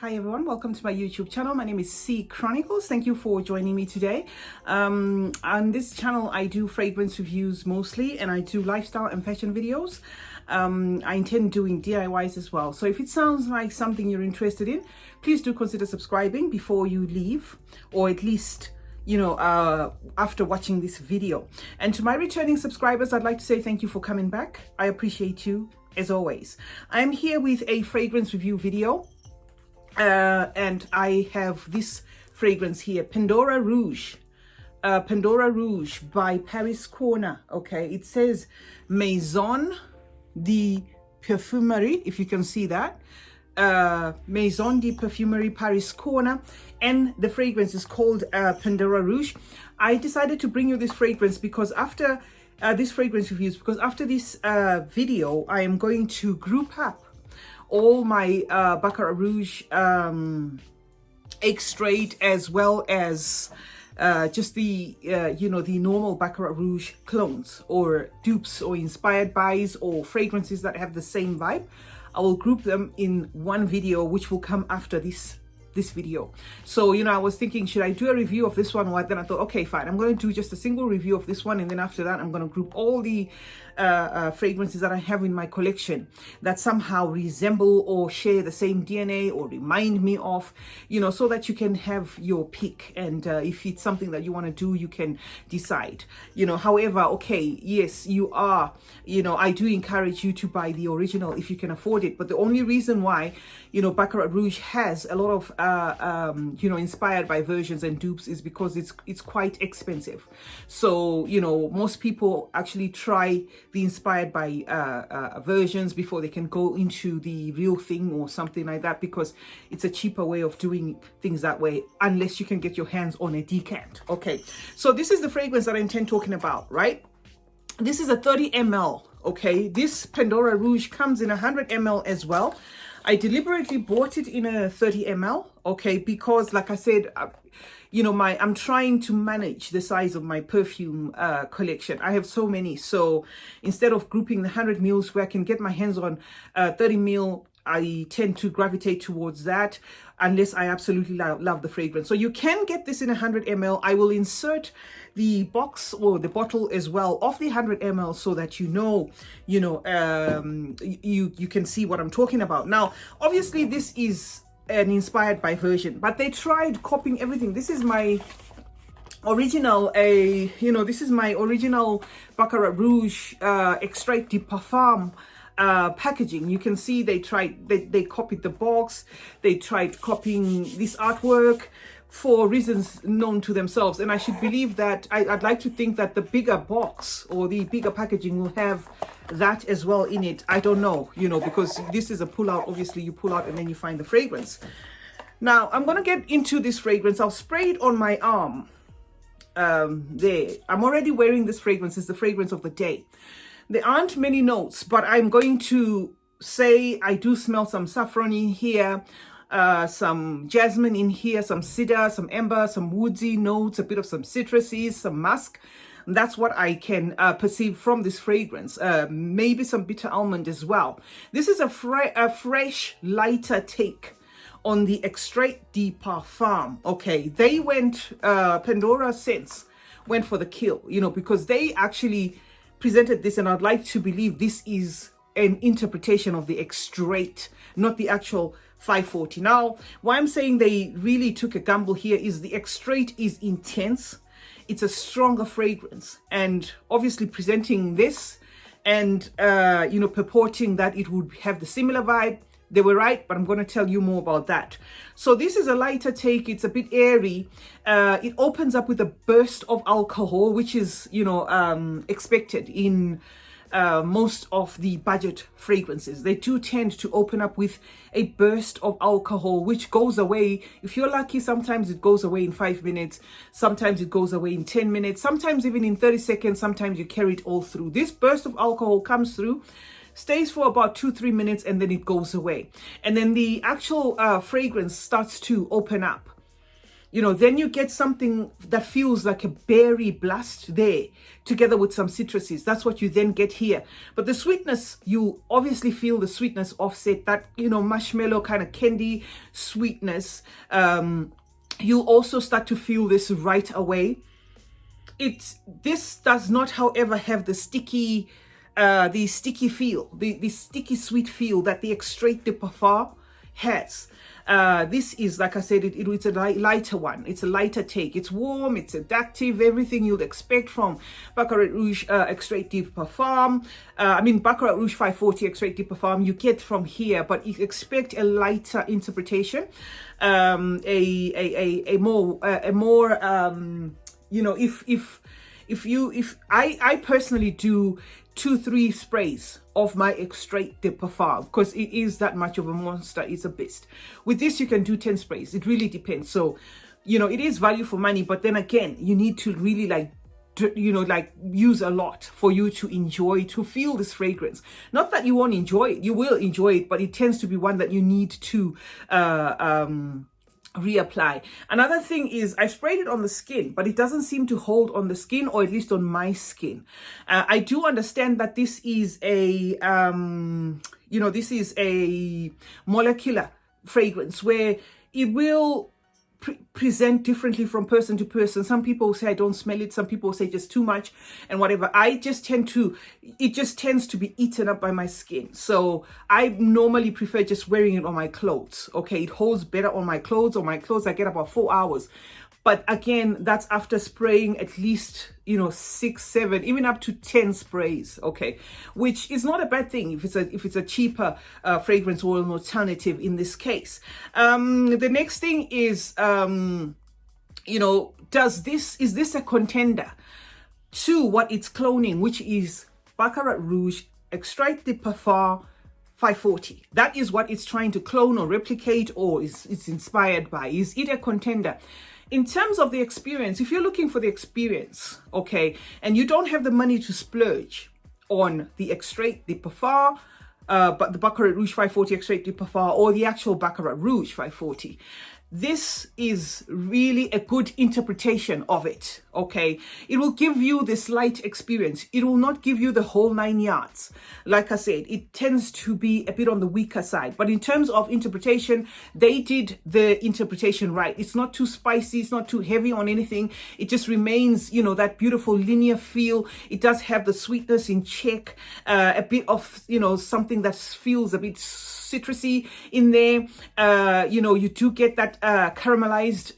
Hi everyone, welcome to my YouTube channel. My name is CeeChronicles. Thank you for joining me today. On this channel I do fragrance reviews mostly, and I do lifestyle and fashion videos. I intend doing DIYs as well. So if it sounds like something you're interested in, please do consider subscribing before you leave, or at least after watching this video. And to my returning subscribers, I'd like to say thank you for coming back. I appreciate you as always. I'm here with a fragrance review video. And I have this fragrance here, Pendora Rouge. Pendora Rouge by Paris Corner. Okay, it says Maison de Perfumery, if you can see that. Maison de Perfumery Paris Corner, and the fragrance is called Pendora Rouge. I decided to bring you this fragrance because after this fragrance reviews, because after this video, I am going to group up all my Baccarat Rouge extrait, as well as just the the normal Baccarat Rouge clones or dupes or inspired buys or fragrances that have the same vibe. I will group them in one video, which will come after this video. So I was thinking, should I do a review of this one? Or then I thought, okay, fine, I'm going to do just a single review of this one, and then after that I'm going to group all the fragrances that I have in my collection that somehow resemble or share the same DNA or remind me of, so that you can have your pick, and if it's something that you want to do, you can decide. However, okay, yes, you are, I do encourage you to buy the original if you can afford it, but the only reason why Baccarat Rouge has a lot of inspired by versions and dupes is because it's quite expensive. So most people actually try the inspired by versions before they can go into the real thing or something like that, because it's a cheaper way of doing things that way, unless you can get your hands on a decant. Okay, so this is the fragrance that I intend talking about, right? This is a 30 ml. Okay, this Pendora Rouge comes in 100 ml as well. I deliberately bought it in a 30 ml, okay, because like I said, I'm trying to manage the size of my perfume collection. I have so many, so instead of grouping the 100 mils where I can get my hands on 30 mil, I tend to gravitate towards that unless I absolutely love the fragrance. So you can get this in 100 ml. I will insert the box or the bottle as well of the 100 ml so that you can see what I'm talking about. Now, obviously this is an inspired by version, but they tried copying everything. This is my original this is my original Baccarat Rouge Extrait de Parfum packaging. You can see they copied the box, they tried copying this artwork for reasons known to themselves, and I should believe that I'd like to think that the bigger box or the bigger packaging will have that as well in it. I don't know, because this is a pull out. Obviously you pull out and then you find the fragrance. Now I'm gonna get into this fragrance. I'll spray it on my arm. There, I'm already wearing this fragrance. It's the fragrance of the day. There aren't many notes, but I'm going to say I do smell some saffron in here, some jasmine in here, some cedar, some amber, some woodsy notes, a bit of some citruses, some musk. That's what I can perceive from this fragrance. Maybe some bitter almond as well. This is a fresh, lighter take on the Extrait de Parfum. Okay, they went, Pandora Scents went for the kill, because they actually presented this, and I'd like to believe this is an interpretation of the extrait, not the actual 540. Now, why I'm saying they really took a gamble here is the extrait is intense. It's a stronger fragrance, and obviously presenting this and purporting that it would have the similar vibe, they were right, but I'm going to tell you more about that. So this is a lighter take. It's a bit airy. It opens up with a burst of alcohol, which is, expected in most of the budget fragrances. They do tend to open up with a burst of alcohol, which goes away. If you're lucky, sometimes it goes away in 5 minutes. Sometimes it goes away in 10 minutes. Sometimes even in 30 seconds. Sometimes you carry it all through. This burst of alcohol comes through, stays for about 2-3 minutes, and then it goes away. And then the actual fragrance starts to open up. then you get something that feels like a berry blast there, together with some citruses. That's what you then get here. But the sweetness, you obviously feel the sweetness offset, that, marshmallow kind of candy sweetness. You also start to feel this right away. This does not, however, have the sticky feel, the sticky sweet feel that the Extrait de Parfum has. This is, like I said, it's a lighter one. It's a lighter take. It's warm, it's seductive, everything you'd expect from Baccarat Rouge Extrait de Parfum. Baccarat Rouge 540 Extrait de Parfum you get from here, but you expect a lighter interpretation, a more if I personally do 2-3 sprays of my Extrait de Parfum, because it is that much of a monster. It's a beast. With this, you can do 10 sprays. It really depends. So, it is value for money, but then again, you need to really use a lot for you to enjoy, to feel this fragrance. Not that you won't enjoy it. You will enjoy it, but it tends to be one that you need to reapply. Another thing is, I sprayed it on the skin, but it doesn't seem to hold on the skin, or at least on my skin. I do understand that this is a molecular fragrance where it will present differently from person to person. Some people say I don't smell it, some people say just too much and whatever. It just tends to be eaten up by my skin. So I normally prefer just wearing it on my clothes. Okay, it holds better on my clothes. On my clothes I get about 4 hours. But again, that's after spraying at least, 6, 7, even up to 10 sprays, okay? Which is not a bad thing if it's a cheaper fragrance or an alternative in this case. The next thing is, is this a contender to what it's cloning, which is Baccarat Rouge Extrait de Parfum 540. That is what it's trying to clone or replicate, or it's inspired by. Is it a contender? In terms of the experience, if you're looking for the experience, okay, and you don't have the money to splurge on the Extrait de Parfum, but the Baccarat Rouge 540 Extrait de Parfum, or the actual Baccarat Rouge 540, this is really a good interpretation of it, okay? It will give you this light experience. It will not give you the whole 9 yards. Like I said, it tends to be a bit on the weaker side. But in terms of interpretation, they did the interpretation right. It's not too spicy. It's not too heavy on anything. It just remains, that beautiful linear feel. It does have the sweetness in check, a bit of, something that feels a bit citrusy in there. You do get that caramelized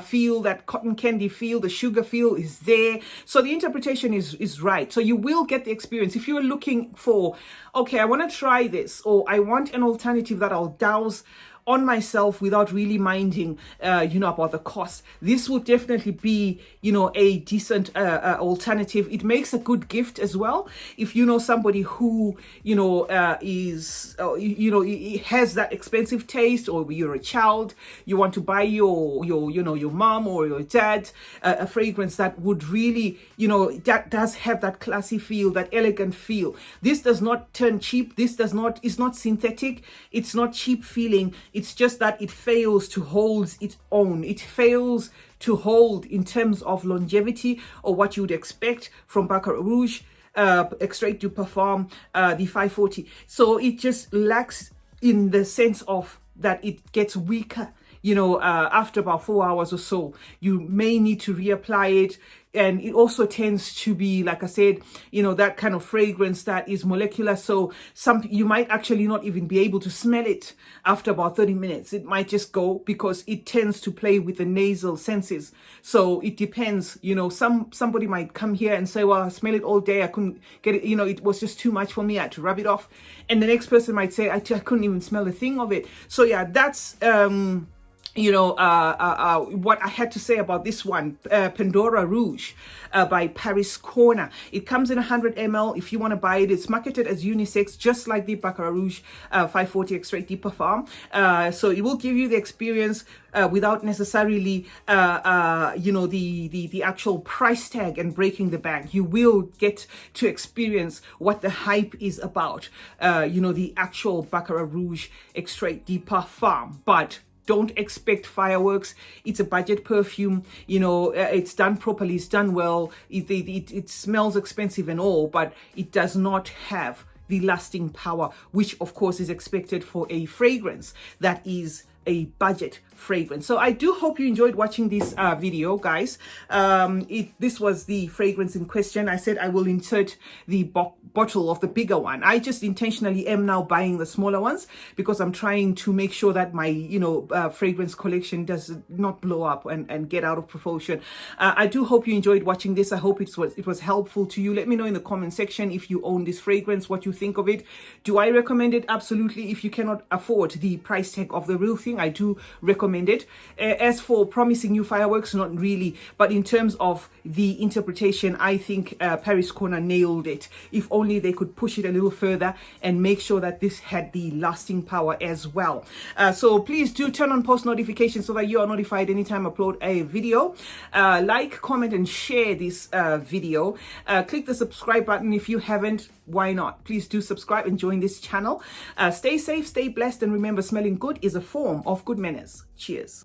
feel, that cotton candy feel, the sugar feel is there. So the interpretation is right. So you will get the experience. If you're looking for, okay, I want to try this, or I want an alternative that I'll douse on myself without really minding, about the cost, this would definitely be, a decent alternative. It makes a good gift as well. If you know somebody who, has that expensive taste, or you're a child, you want to buy your mom or your dad a fragrance that would really, that does have that classy feel, that elegant feel. This does not turn cheap. It's not synthetic. It's not cheap feeling. It's just that it fails to hold its own. It fails to hold in terms of longevity, or what you would expect from Baccarat Rouge Extrait de Parfum, the 540. So it just lacks in the sense of that it gets weaker. After about 4 hours or so, you may need to reapply it. And it also tends to be, like I said, that kind of fragrance that is molecular. So you might actually not even be able to smell it after about 30 minutes. It might just go, because it tends to play with the nasal senses. So it depends, somebody might come here and say, well, I smell it all day. I couldn't get it. It was just too much for me. I had to rub it off. And the next person might say, I couldn't even smell a thing of it. So yeah, that's, what I had to say about this one, Pendora Rouge by Paris Corner. It comes in 100 ml. If you want to buy it, it's marketed as unisex, just like the Baccarat Rouge 540 Extrait de Parfum. So it will give you the experience without necessarily, the actual price tag and breaking the bank. You will get to experience what the hype is about, the actual Baccarat Rouge Extrait de Parfum. But don't expect fireworks. It's a budget perfume. You know, it's done properly, it's done well. It smells expensive and all, but it does not have the lasting power, which of course is expected for a fragrance that is a budget fragrance. So I do hope you enjoyed watching this video, guys. This was the fragrance in question. I said I will insert the bottle of the bigger one. I just intentionally am now buying the smaller ones because I'm trying to make sure that my, you know, fragrance collection does not blow up and get out of proportion. I do hope you enjoyed watching this. I hope it was helpful to you. Let me know in the comment section if you own this fragrance, what you think of it. Do I recommend it? Absolutely. If you cannot afford the price tag of the real thing, I do recommend it. As for promising you fireworks, not really, but in terms of the interpretation, I think Paris Corner nailed it. If only they could push it a little further and make sure that this had the lasting power as well. So please do turn on post notifications so that you are notified anytime I upload a video. Like, comment and share this video. Click the subscribe button if you haven't. Why not? Please do subscribe and join this channel. Stay safe, stay blessed, and remember, smelling good is a form of good manners. Cheers.